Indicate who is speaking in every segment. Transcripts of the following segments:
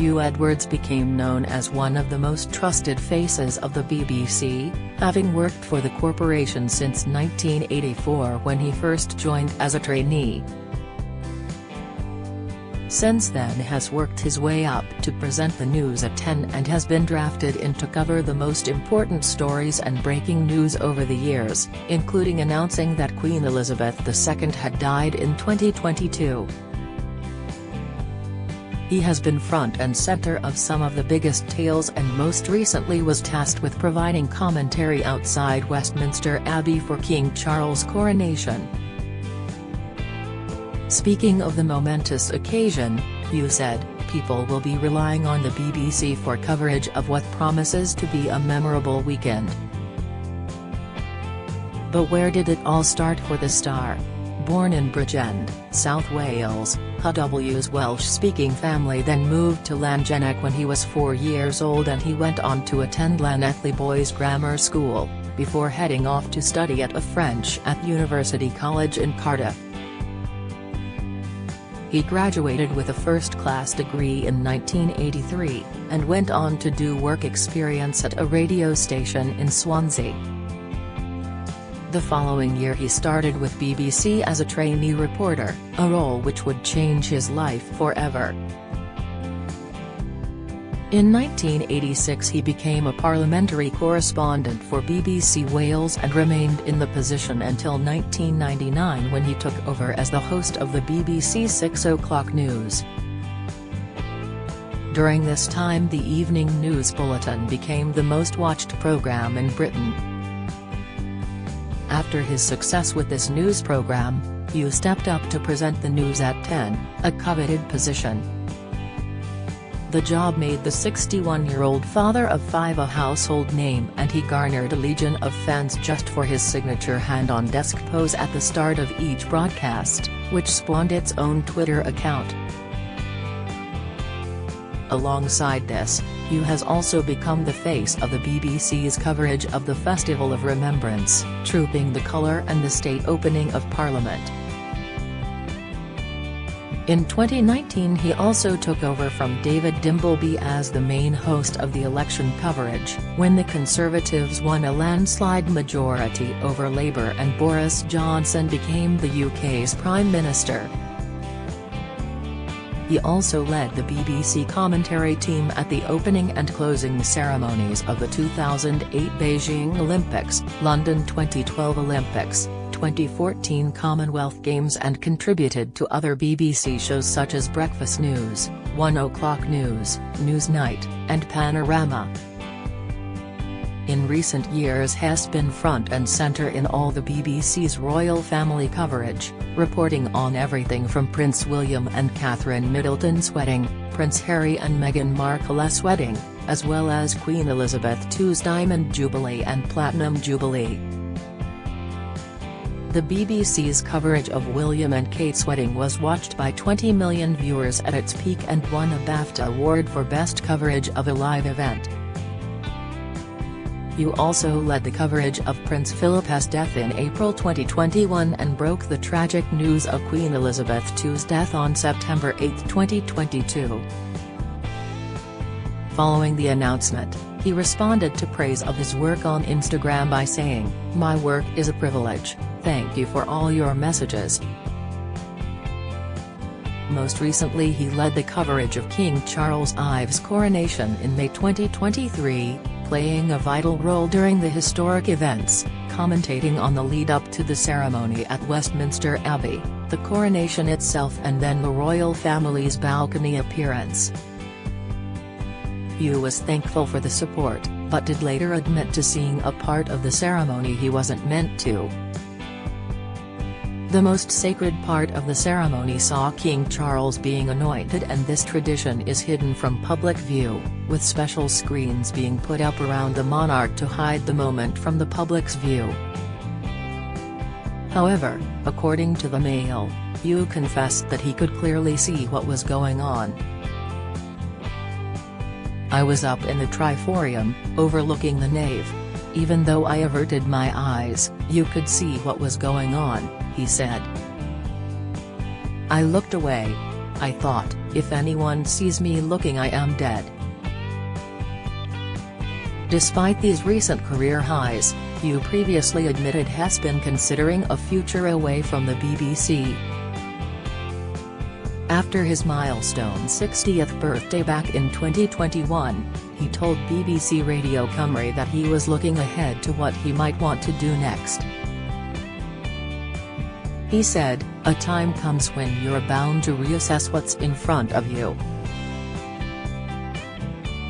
Speaker 1: Huw Edwards became known as one of the most trusted faces of the BBC, having worked for the corporation since 1984 when he first joined as a trainee. Since then has worked his way up to present the news at 10 and has been drafted in to cover the most important stories and breaking news over the years, including announcing that Queen Elizabeth II had died in 2022. He has been front and center of some of the biggest tales and most recently was tasked with providing commentary outside Westminster Abbey for King Charles' coronation. Speaking of the momentous occasion, Huw said, "People will be relying on the BBC for coverage of what promises to be a memorable weekend." But where did it all start for the star? Born in Bridgend, South Wales, Huw's Welsh-speaking family then moved to Llangennec when he was 4 years old and he went on to attend Llanelli Boys' Grammar School, before heading off to study at a French at University College in Cardiff. He graduated with a first-class degree in 1983, and went on to do work experience at a radio station in Swansea. The following year he started with BBC as a trainee reporter, a role which would change his life forever. In 1986 he became a parliamentary correspondent for BBC Wales and remained in the position until 1999 when he took over as the host of the BBC 6 o'clock news. During this time the evening news bulletin became the most watched programme in Britain. After his success with this news programme, Huw stepped up to present the news at 10, a coveted position. The job made the 61-year-old father of 5 a household name and he garnered a legion of fans just for his signature hand-on-desk pose at the start of each broadcast, which spawned its own Twitter account. Alongside this, Huw has also become the face of the BBC's coverage of the Festival of Remembrance, Trooping the Colour and the state opening of Parliament. In 2019 he also took over from David Dimbleby as the main host of the election coverage, when the Conservatives won a landslide majority over Labour and Boris Johnson became the UK's Prime Minister. He also led the BBC commentary team at the opening and closing ceremonies of the 2008 Beijing Olympics, London 2012 Olympics, 2014 Commonwealth Games and contributed to other BBC shows such as Breakfast News, 1 O'Clock News, Newsnight, and Panorama. In recent years has been front and centre in all the BBC's royal family coverage, reporting on everything from Prince William and Catherine Middleton's wedding, Prince Harry and Meghan Markle's wedding, as well as Queen Elizabeth II's Diamond Jubilee and Platinum Jubilee. The BBC's coverage of William and Kate's wedding was watched by 20 million viewers at its peak and won a BAFTA award for Best Coverage of a Live Event. Huw also led the coverage of Prince Philip's death in April 2021 and broke the tragic news of Queen Elizabeth II's death on September 8, 2022. Following the announcement, he responded to praise of his work on Instagram by saying, "My work is a privilege, thank you for all your messages." Most recently he led the coverage of King Charles I's coronation in May 2023, playing a vital role during the historic events, commentating on the lead-up to the ceremony at Westminster Abbey, the coronation itself and then the royal family's balcony appearance. Huw was thankful for the support, but did later admit to seeing a part of the ceremony he wasn't meant to. The most sacred part of the ceremony saw King Charles being anointed and this tradition is hidden from public view, with special screens being put up around the monarch to hide the moment from the public's view. However, according to the Mail, Huw confessed that he could clearly see what was going on. "I was up in the triforium, overlooking the nave. Even though I averted my eyes, you could see what was going on," he said. "I looked away. I thought, "If anyone sees me looking, I am dead." Despite these recent career highs, Huw previously admitted has been considering a future away from the BBC. After his milestone 60th birthday back in 2021, he told BBC Radio Cymru that he was looking ahead to what he might want to do next. He said, "A time comes when you're bound to reassess what's in front of you.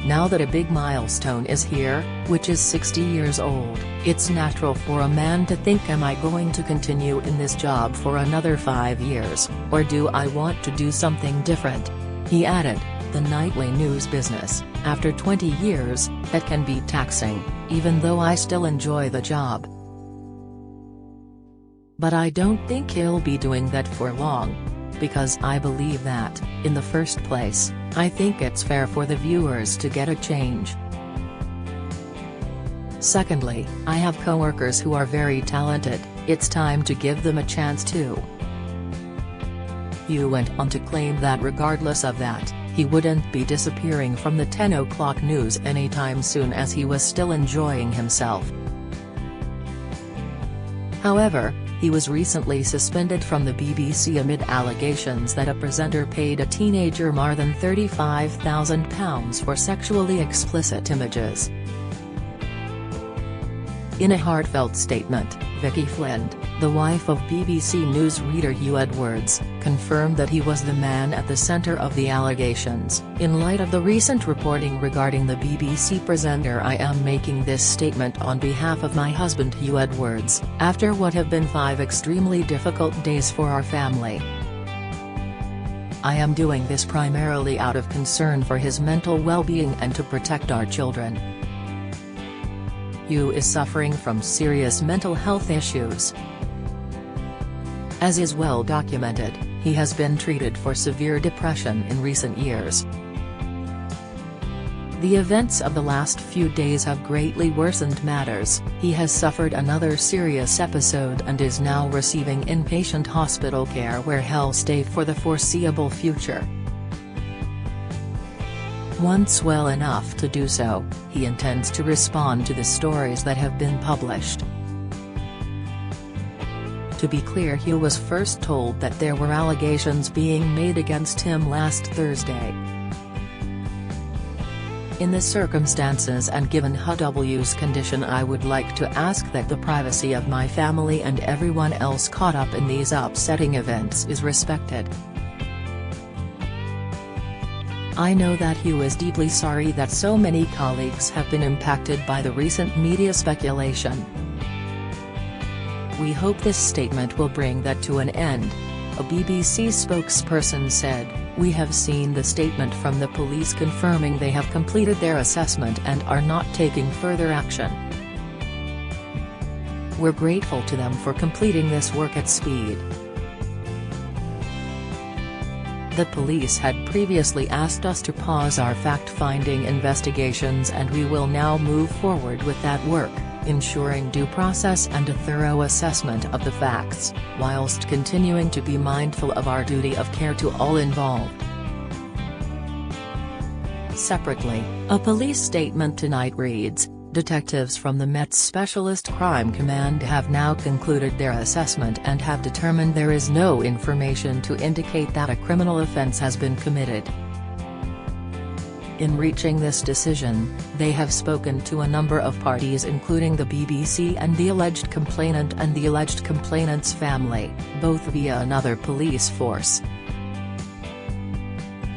Speaker 1: Now that a big milestone is here, which is 60 years old, it's natural for a man to think, am I going to continue in this job for another 5 years, or do I want to do something different?" He added, "The nightly news business, after 20 years, that can be taxing, even though I still enjoy the job. But I don't think he'll be doing that for long. Because I believe that, in the first place, I think it's fair for the viewers to get a change. Secondly, I have co-workers who are very talented, it's time to give them a chance too." Huw went on to claim that regardless of that, he wouldn't be disappearing from the 10 o'clock news anytime soon, as he was still enjoying himself. However, he was recently suspended from the BBC amid allegations that a presenter paid a teenager more than £35,000 for sexually explicit images. In a heartfelt statement, Vicky Flint, the wife of BBC newsreader Huw Edwards, confirmed that he was the man at the centre of the allegations. "In light of the recent reporting regarding the BBC presenter, I am making this statement on behalf of my husband Huw Edwards, after what have been 5 extremely difficult days for our family. I am doing this primarily out of concern for his mental well-being and to protect our children. Huw is suffering from serious mental health issues. As is well documented, he has been treated for severe depression in recent years. The events of the last few days have greatly worsened matters. He has suffered another serious episode and is now receiving inpatient hospital care where he'll stay for the foreseeable future. Once well enough to do so, he intends to respond to the stories that have been published." To be clear, Huw was first told that there were allegations being made against him last Thursday. "In the circumstances and given Huw's condition, I would like to ask that the privacy of my family and everyone else caught up in these upsetting events is respected. I know that Huw is deeply sorry that so many colleagues have been impacted by the recent media speculation. We hope this statement will bring that to an end," a BBC spokesperson said. "We have seen the statement from the police confirming they have completed their assessment and are not taking further action. We're grateful to them for completing this work at speed. The police had previously asked us to pause our fact-finding investigations, and we will now move forward with that work, ensuring due process and a thorough assessment of the facts, whilst continuing to be mindful of our duty of care to all involved." Separately, a police statement tonight reads, "Detectives from the Met's Specialist Crime Command have now concluded their assessment and have determined there is no information to indicate that a criminal offence has been committed. In reaching this decision, they have spoken to a number of parties including the BBC and the alleged complainant and the alleged complainant's family, both via another police force.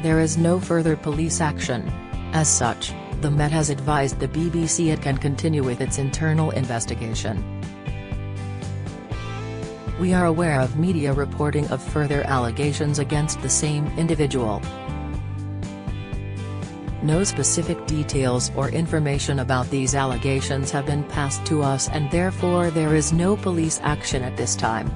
Speaker 1: There is no further police action. As such, the Met has advised the BBC it can continue with its internal investigation. We are aware of media reporting of further allegations against the same individual. No specific details or information about these allegations have been passed to us, and therefore there is no police action at this time.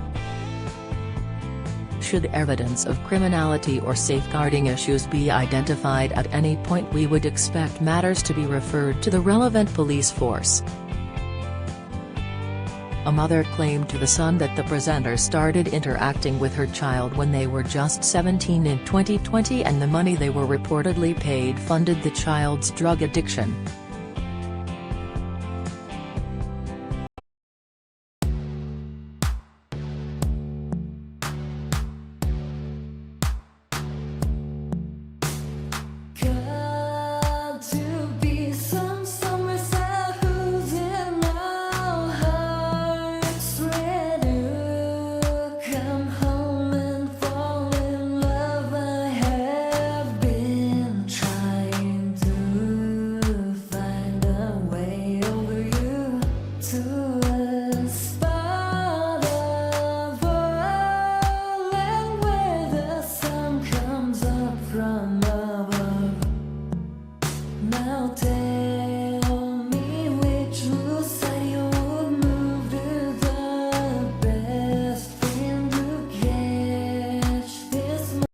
Speaker 1: Should evidence of criminality or safeguarding issues be identified at any point, we would expect matters to be referred to the relevant police force." A mother claimed to The Sun that the presenter started interacting with her child when they were just 17 in 2020 and the money they were reportedly paid funded the child's drug addiction.